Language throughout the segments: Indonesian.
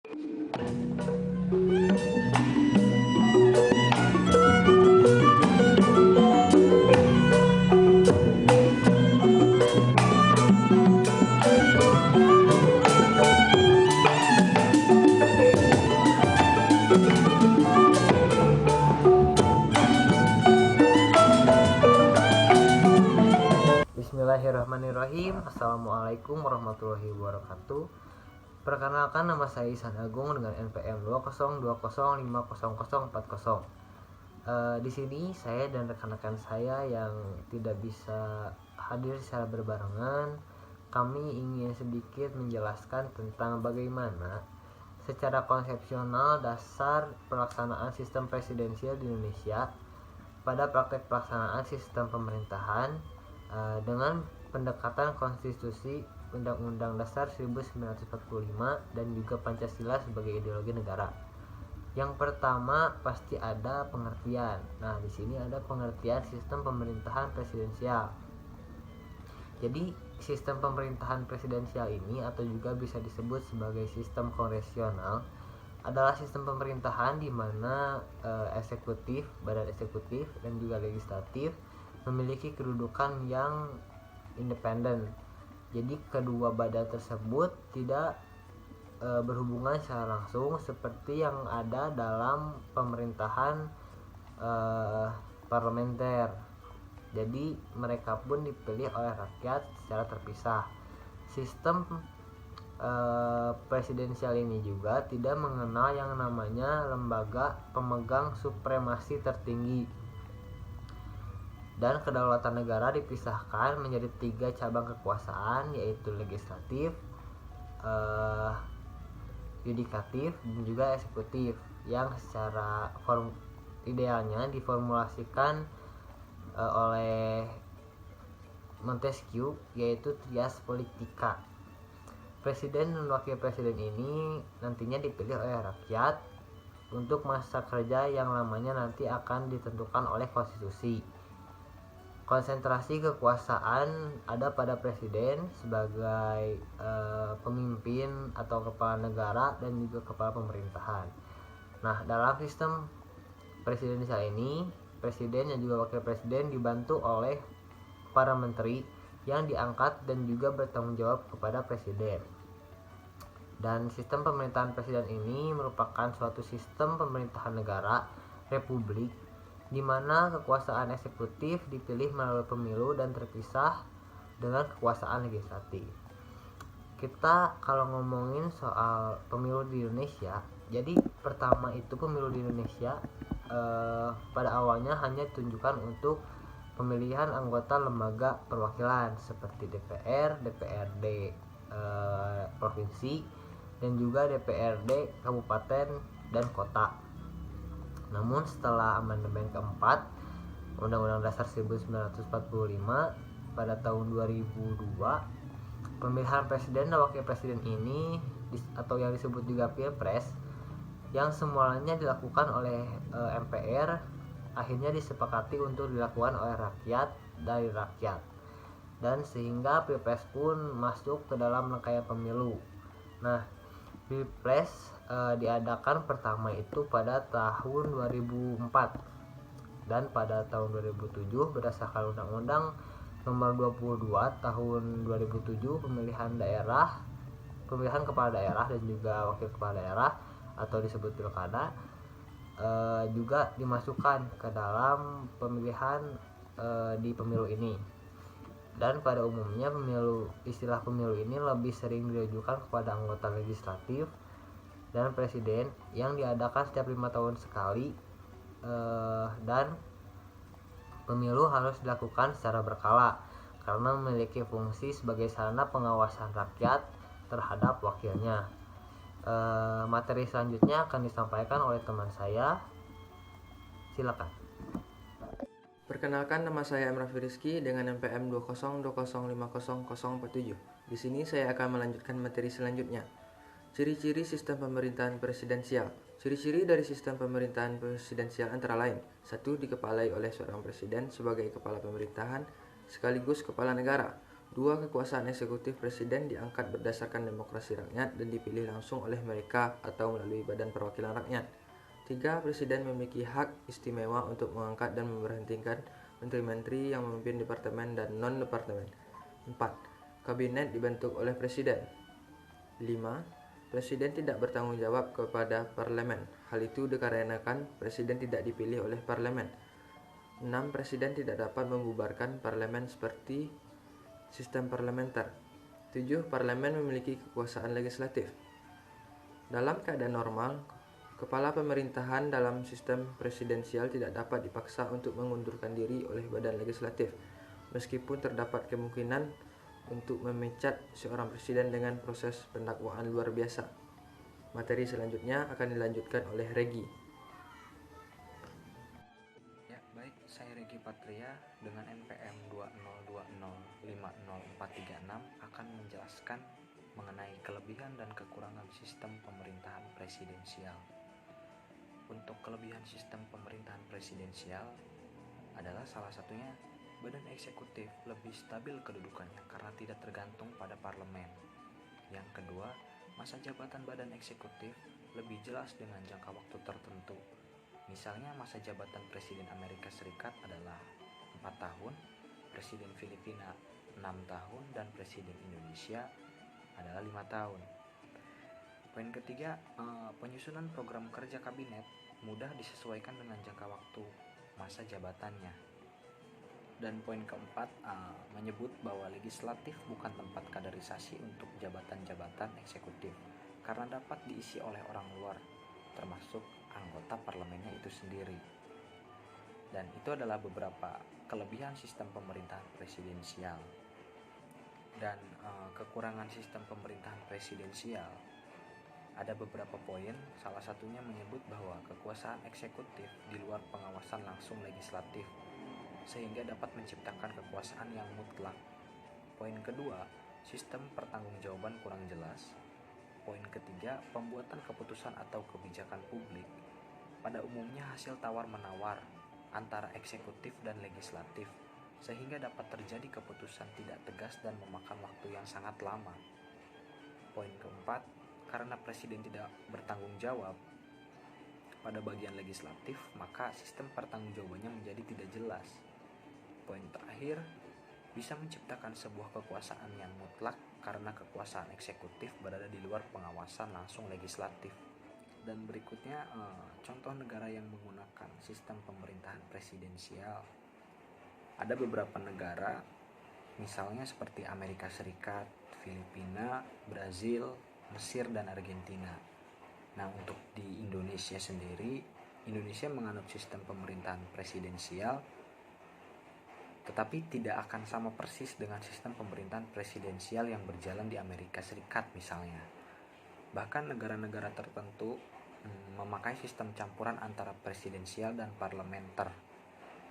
Bismillahirrahmanirrahim. Assalamualaikum warahmatullahi wabarakatuh. Perkenalkan, nama saya Ihsan Agung dengan NPM 202050040. Di sini saya dan rekan-rekan saya yang tidak bisa hadir secara berbarengan, kami ingin sedikit menjelaskan tentang bagaimana secara konsepsional dasar pelaksanaan sistem presidensial di Indonesia pada praktek pelaksanaan sistem pemerintahan dengan pendekatan konstitusi, Undang-Undang Dasar 1945 dan juga Pancasila sebagai ideologi negara. Yang pertama pasti ada pengertian. Nah, di sini ada pengertian sistem pemerintahan presidensial. Jadi, sistem pemerintahan presidensial ini atau juga bisa disebut sebagai sistem kongresional adalah sistem pemerintahan di mana eksekutif, badan eksekutif dan juga legislatif memiliki kedudukan yang independen. Jadi kedua badan tersebut tidak berhubungan secara langsung seperti yang ada dalam pemerintahan parlementer. Jadi mereka pun dipilih oleh rakyat secara terpisah. Sistem presidensial ini juga tidak mengenal yang namanya lembaga pemegang supremasi tertinggi, dan kedaulatan negara dipisahkan menjadi 3 cabang kekuasaan, yaitu legislatif, yudikatif, dan juga eksekutif, yang secara idealnya diformulasikan oleh Montesquieu, yaitu trias politica. Presiden dan wakil presiden ini nantinya dipilih oleh rakyat untuk masa kerja yang lamanya nanti akan ditentukan oleh konstitusi. Konsentrasi kekuasaan ada pada presiden sebagai pemimpin atau kepala negara dan juga kepala pemerintahan. Nah, dalam sistem presidensial ini, presiden dan juga wakil presiden dibantu oleh para menteri yang diangkat dan juga bertanggung jawab kepada presiden. Dan sistem pemerintahan presiden ini merupakan suatu sistem pemerintahan negara republik di mana kekuasaan eksekutif dipilih melalui pemilu dan terpisah dengan kekuasaan legislatif. Kita kalau ngomongin soal pemilu di Indonesia, jadi pertama itu pemilu di Indonesia pada awalnya hanya ditunjukkan untuk pemilihan anggota lembaga perwakilan seperti DPR, DPRD provinsi, dan juga DPRD kabupaten dan kota. Namun setelah amandemen keempat Undang-Undang Dasar 1945 pada tahun 2002, pemilihan presiden dan wakil presiden ini atau yang disebut juga Pilpres, yang semuanya dilakukan oleh MPR, akhirnya disepakati untuk dilakukan oleh rakyat dari rakyat, dan sehingga Pilpres pun masuk ke dalam rangkaian pemilu. Nah, Pilpres diadakan pertama itu pada tahun 2004, dan pada tahun 2007 berdasarkan Undang-Undang Nomor 22 Tahun 2007 pemilihan kepala daerah dan juga wakil kepala daerah atau disebut pilkada juga dimasukkan ke dalam pemilihan di pemilu ini. Dan pada umumnya istilah pemilu ini lebih sering ditujukan kepada anggota legislatif dan presiden yang diadakan setiap 5 tahun sekali, dan pemilu harus dilakukan secara berkala karena memiliki fungsi sebagai sarana pengawasan rakyat terhadap wakilnya. Materi selanjutnya akan disampaikan oleh teman saya. Silakan. Perkenalkan, nama saya Emraffi Rizky dengan NPM 202050047. Di sini saya akan melanjutkan materi selanjutnya. Ciri-ciri sistem pemerintahan presidensial. Ciri-ciri dari sistem pemerintahan presidensial antara lain: 1. Dikepalai oleh seorang presiden sebagai kepala pemerintahan sekaligus kepala negara. 2. Kekuasaan eksekutif presiden diangkat berdasarkan demokrasi rakyat dan dipilih langsung oleh mereka atau melalui Badan Perwakilan Rakyat. 3. Presiden memiliki hak istimewa untuk mengangkat dan memberhentikan menteri-menteri yang memimpin departemen dan non-departemen. 4. Kabinet dibentuk oleh presiden. 5. Presiden tidak bertanggung jawab kepada parlemen. Hal itu dikarenakan presiden tidak dipilih oleh parlemen. 6. Presiden tidak dapat membubarkan parlemen seperti sistem parlementer. 7. Parlemen memiliki kekuasaan legislatif. Dalam keadaan normal, kepala pemerintahan dalam sistem presidensial tidak dapat dipaksa untuk mengundurkan diri oleh badan legislatif, meskipun terdapat kemungkinan untuk memecat seorang presiden dengan proses pendakwaan luar biasa. Materi selanjutnya akan dilanjutkan oleh Regi. Ya, baik, saya Regi Patria dengan NPM 202050436 akan menjelaskan mengenai kelebihan dan kekurangan sistem pemerintahan presidensial. Untuk kelebihan sistem pemerintahan presidensial adalah salah satunya badan eksekutif lebih stabil kedudukannya karena tidak tergantung pada parlemen. Yang kedua, masa jabatan badan eksekutif lebih jelas dengan jangka waktu tertentu. Misalnya masa jabatan Presiden Amerika Serikat adalah 4 tahun, Presiden Filipina 6 tahun, dan Presiden Indonesia adalah 5 tahun. Poin ketiga, penyusunan program kerja kabinet mudah disesuaikan dengan jangka waktu masa jabatannya. Dan poin keempat, menyebut bahwa legislatif bukan tempat kaderisasi untuk jabatan-jabatan eksekutif karena dapat diisi oleh orang luar, termasuk anggota parlemennya itu sendiri. Dan itu adalah beberapa kelebihan sistem pemerintahan presidensial. Dan kekurangan sistem pemerintahan presidensial ada beberapa poin, salah satunya menyebut bahwa kekuasaan eksekutif di luar pengawasan langsung legislatif, sehingga dapat menciptakan kekuasaan yang mutlak. Poin kedua, sistem pertanggungjawaban kurang jelas. Poin ketiga, pembuatan keputusan atau kebijakan publik pada umumnya hasil tawar-menawar antara eksekutif dan legislatif, sehingga dapat terjadi keputusan tidak tegas dan memakan waktu yang sangat lama. Poin keempat, karena presiden tidak bertanggung jawab pada bagian legislatif, maka sistem pertanggungjawabannya menjadi tidak jelas. Poin terakhir, bisa menciptakan sebuah kekuasaan yang mutlak karena kekuasaan eksekutif berada di luar pengawasan langsung legislatif. Dan berikutnya contoh negara yang menggunakan sistem pemerintahan presidensial. Ada beberapa negara, misalnya seperti Amerika Serikat, Filipina, Brazil, Mesir, dan Argentina. Nah, untuk di Indonesia sendiri, Indonesia menganut sistem pemerintahan presidensial, tetapi tidak akan sama persis dengan sistem pemerintahan presidensial yang berjalan di Amerika Serikat misalnya. Bahkan negara-negara tertentu memakai sistem campuran antara presidensial dan parlementer.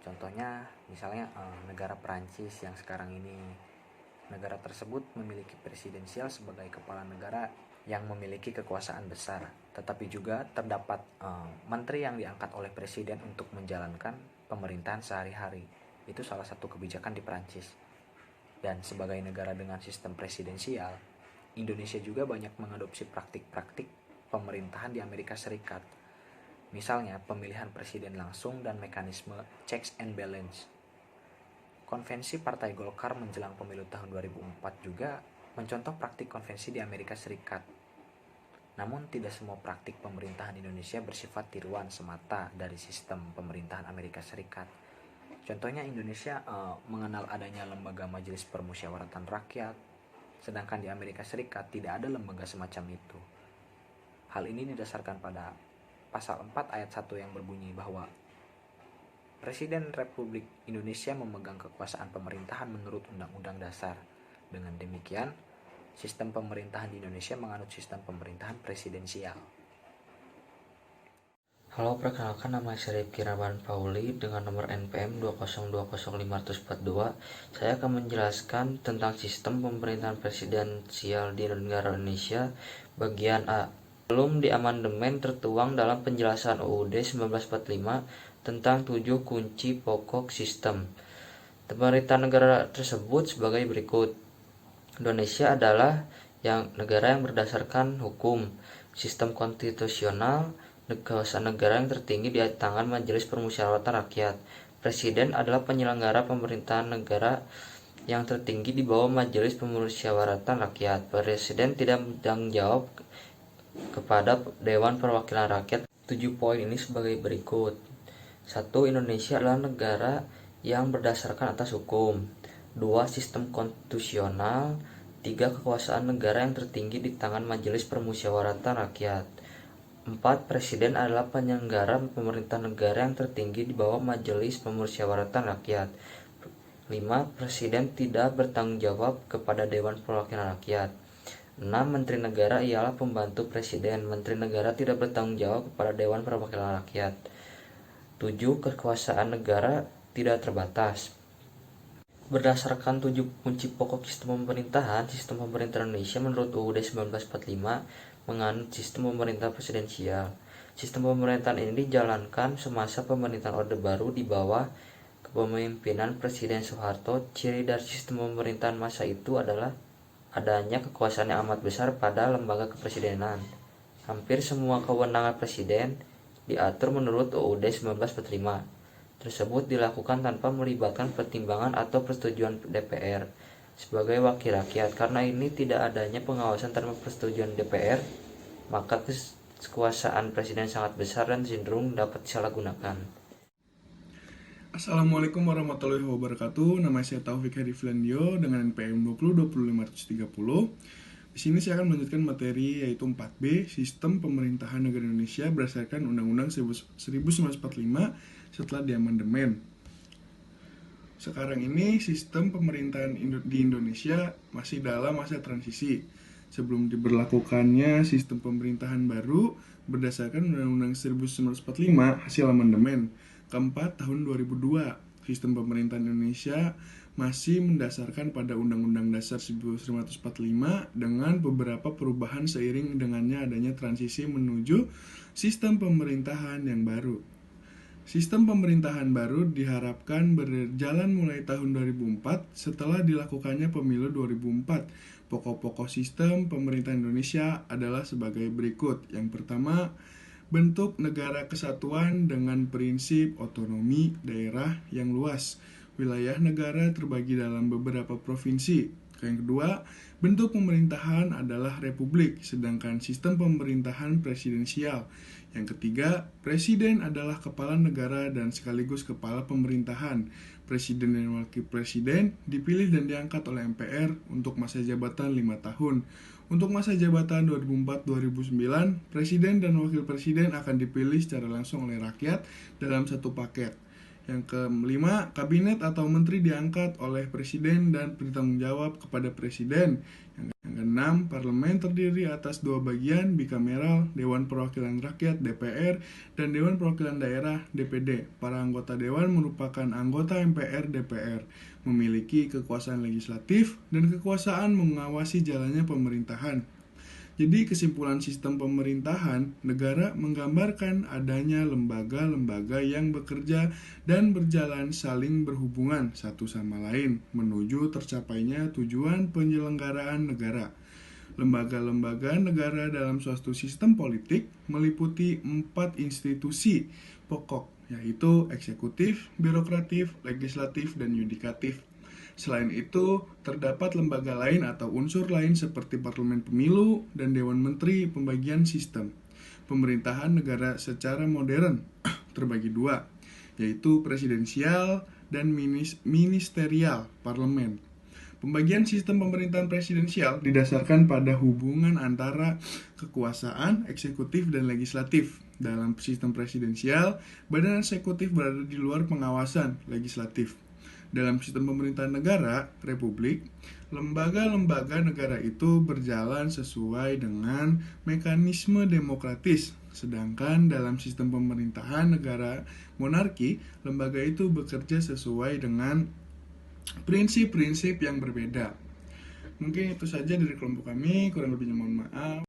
Contohnya misalnya negara Perancis yang sekarang ini, negara tersebut memiliki presidensial sebagai kepala negara yang memiliki kekuasaan besar, tetapi juga terdapat menteri yang diangkat oleh presiden untuk menjalankan pemerintahan sehari-hari. Itu salah satu kebijakan di Perancis. Dan sebagai negara dengan sistem presidensial, Indonesia juga banyak mengadopsi praktik-praktik pemerintahan di Amerika Serikat. Misalnya pemilihan presiden langsung dan mekanisme checks and balance. Konvensi Partai Golkar menjelang pemilu tahun 2004 juga mencontoh praktik konvensi di Amerika Serikat. Namun tidak semua praktik pemerintahan Indonesia bersifat tiruan semata dari sistem pemerintahan Amerika Serikat. Contohnya Indonesia mengenal adanya lembaga Majelis Permusyawaratan Rakyat, sedangkan di Amerika Serikat tidak ada lembaga semacam itu. Hal ini didasarkan pada pasal 4 ayat 1 yang berbunyi bahwa Presiden Republik Indonesia memegang kekuasaan pemerintahan menurut Undang-Undang Dasar. Dengan demikian, sistem pemerintahan di Indonesia menganut sistem pemerintahan presidensial. Halo, perkenalkan nama saya Rifki Raban Pauli dengan nomor NPM 2020542. Saya akan menjelaskan tentang sistem pemerintahan presidensial di negara Indonesia bagian A. Belum diamandemen tertuang dalam penjelasan UUD 1945 tentang 7 kunci pokok sistem pemerintahan negara tersebut sebagai berikut. Indonesia adalah negara yang berdasarkan hukum, sistem konstitusional, kekuasaan negara yang tertinggi di tangan Majelis Permusyawaratan Rakyat. Presiden adalah penyelenggara pemerintahan negara yang tertinggi di bawah Majelis Permusyawaratan Rakyat. Presiden tidak bertanggung jawab kepada Dewan Perwakilan Rakyat. 7 poin ini sebagai berikut. 1. Indonesia adalah negara yang berdasarkan atas hukum. 2. Sistem konstitusional. 3. Kekuasaan negara yang tertinggi di tangan Majelis Permusyawaratan Rakyat. 4. Presiden adalah penyelenggara pemerintah negara yang tertinggi di bawah Majelis Permusyawaratan Rakyat. 5. Presiden tidak bertanggung jawab kepada Dewan Perwakilan Rakyat. 6. Menteri negara ialah pembantu presiden. Menteri negara tidak bertanggung jawab kepada Dewan Perwakilan Rakyat. 7. Kekuasaan negara tidak terbatas. Berdasarkan 7 kunci pokok sistem pemerintahan Indonesia menurut UUD 1945 menganut sistem pemerintahan presidensial. Sistem pemerintahan ini dijalankan semasa pemerintahan Orde Baru di bawah kepemimpinan Presiden Soeharto. Ciri dari sistem pemerintahan masa itu adalah adanya kekuasaan yang amat besar pada lembaga kepresidenan. Hampir semua kewenangan presiden diatur menurut UUD 1945. Tersebut dilakukan tanpa melibatkan pertimbangan atau persetujuan DPR sebagai wakil rakyat. Karena ini tidak adanya pengawasan tanpa persetujuan DPR, maka kekuasaan presiden sangat besar dan cenderung dapat disalahgunakan. Assalamualaikum warahmatullahi wabarakatuh. Nama saya Taufik Hedi Flandio dengan NPM 2020-530. Di sini saya akan melanjutkan materi yaitu 4B, Sistem Pemerintahan Negara Indonesia berdasarkan Undang-Undang 1945 setelah diamandemen. Sekarang ini sistem pemerintahan di Indonesia masih dalam masa transisi. Sebelum diberlakukannya sistem pemerintahan baru berdasarkan Undang-Undang 1945 hasil amandemen keempat tahun 2002. Sistem pemerintahan Indonesia masih mendasarkan pada Undang-Undang Dasar 1945 dengan beberapa perubahan seiring dengannya adanya transisi menuju sistem pemerintahan yang baru. Sistem pemerintahan baru diharapkan berjalan mulai tahun 2004 setelah dilakukannya pemilu 2004. Pokok-pokok sistem pemerintahan Indonesia adalah sebagai berikut. Yang pertama, bentuk negara kesatuan dengan prinsip otonomi daerah yang luas. Wilayah negara terbagi dalam beberapa provinsi. Yang kedua, bentuk pemerintahan adalah republik, sedangkan sistem pemerintahan presidensial. Yang ketiga, presiden adalah kepala negara dan sekaligus kepala pemerintahan. Presiden dan wakil presiden dipilih dan diangkat oleh MPR untuk masa jabatan 5 tahun. Untuk masa jabatan 2004-2009, presiden dan wakil presiden akan dipilih secara langsung oleh rakyat dalam satu paket. Yang kelima, kabinet atau menteri diangkat oleh presiden dan bertanggung jawab kepada presiden. Yang keenam, parlemen terdiri atas 2 bagian, bikameral, Dewan Perwakilan Rakyat (DPR) dan Dewan Perwakilan Daerah (DPD). Para anggota dewan merupakan anggota MPR DPR, memiliki kekuasaan legislatif dan kekuasaan mengawasi jalannya pemerintahan. Jadi kesimpulan sistem pemerintahan negara menggambarkan adanya lembaga-lembaga yang bekerja dan berjalan saling berhubungan satu sama lain menuju tercapainya tujuan penyelenggaraan negara. Lembaga-lembaga negara dalam suatu sistem politik meliputi 4 institusi pokok, yaitu eksekutif, birokratif, legislatif, dan yudikatif. Selain itu, terdapat lembaga lain atau unsur lain seperti parlemen pemilu dan dewan menteri pembagian sistem. Pemerintahan negara secara modern terbagi 2, yaitu presidensial dan ministerial parlemen. Pembagian sistem pemerintahan presidensial didasarkan pada hubungan antara kekuasaan eksekutif dan legislatif. Dalam sistem presidensial, badan eksekutif berada di luar pengawasan legislatif. Dalam sistem pemerintahan negara, republik, lembaga-lembaga negara itu berjalan sesuai dengan mekanisme demokratis. Sedangkan dalam sistem pemerintahan negara monarki, lembaga itu bekerja sesuai dengan prinsip-prinsip yang berbeda. Mungkin itu saja dari kelompok kami, kurang lebihnya mohon maaf.